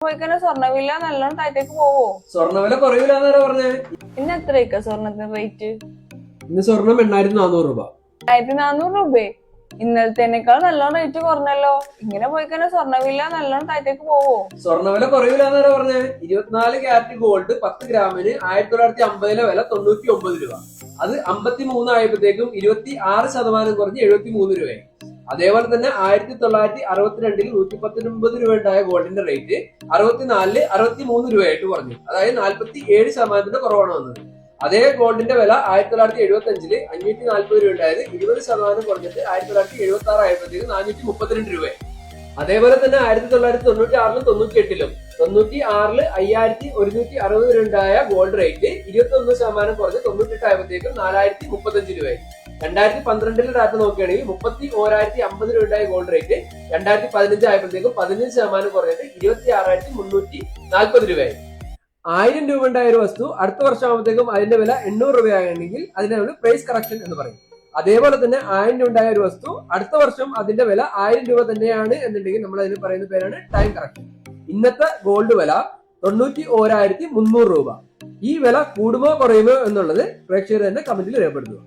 പോയിക്കഴിഞ്ഞാൽ സ്വർണ്ണവില നല്ലോണം താഴത്തേക്ക് പോവോ? സ്വർണ്ണവില കുറയൂലെന്നാണ് പറഞ്ഞത്. ഇന്ന് എത്രയൊക്കെ സ്വർണത്തിന് റേറ്റ്? ഇന്ന് സ്വർണം 8400 രൂപ. 1400 രൂപയെ? ഇന്നലത്തേനേക്കാൾ നല്ലോണം റേറ്റ് കുറഞ്ഞല്ലോ. ഇങ്ങനെ പോയിക്കഴിഞ്ഞാൽ സ്വർണ്ണവില നല്ലോണം താഴത്തേക്ക് പോവോ? സ്വർണ്ണവില കുറയൂലെന്നാണ് പറഞ്ഞത്. 24 ക്യാരറ്റ് ഗോൾഡ് 10 ഗ്രാമിന് 1950 വില 99 രൂപ. അത് 53 ആയപ്പോഴത്തേക്കും 26% കുറഞ്ഞ് 73 രൂപയായി. അതേപോലെ തന്നെ 1962 119 രൂപ ഉണ്ടായ ഗോൾഡിന്റെ റേറ്റ് 64 63 രൂപയായിട്ട് കുറഞ്ഞു. അതായത് 47% കുറവാണ് വന്നത്. അതേ ഗോൾഡിന്റെ വില 1975 540 രൂപ ഉണ്ടായത് 20% കുറഞ്ഞിട്ട് 1976 ആയപ്പോഴത്തേക്ക് 432 രൂപയായി. അതേപോലെ തന്നെ 1996 98 96 5160 രൂപ ഉണ്ടായ ഗോൾഡ് റേറ്റ് 21% കുറഞ്ഞ് 98 ആയപ്പോഴത്തേക്കും 4035 രൂപയായി. 2012 ഡാറ്റ നോക്കുകയാണെങ്കിൽ 31,050 രൂപ ഉണ്ടായ ഗോൾഡ് റേറ്റ് 2015 ആയപ്പോഴത്തേക്കും 15% കുറഞ്ഞിട്ട് 26,340 രൂപയായി. 1000 രൂപ ഉണ്ടായ ഒരു വസ്തു അടുത്ത വർഷം ആകുമ്പോഴത്തേക്കും അതിന്റെ വില 800 രൂപയാണെങ്കിൽ അതിനെ നമ്മൾ പ്രൈസ് കറക്ഷൻ എന്ന് പറയും. അതേപോലെ തന്നെ 1000 രൂപ ഉണ്ടായ ഒരു വസ്തു അടുത്ത വർഷം അതിന്റെ വില 1000 രൂപ തന്നെയാണ് എന്നുണ്ടെങ്കിൽ നമ്മൾ അതിന് പറയുന്ന പേരാണ് ടൈം കറക്ഷൻ. ഇന്നത്തെ ഗോൾഡ് വില 91,300 രൂപ. ഈ വില കൂടുമോ കുറയുമോ എന്നുള്ളത് പ്രേക്ഷകർ തന്നെ കമന്റിൽ രേഖപ്പെടുത്തുക.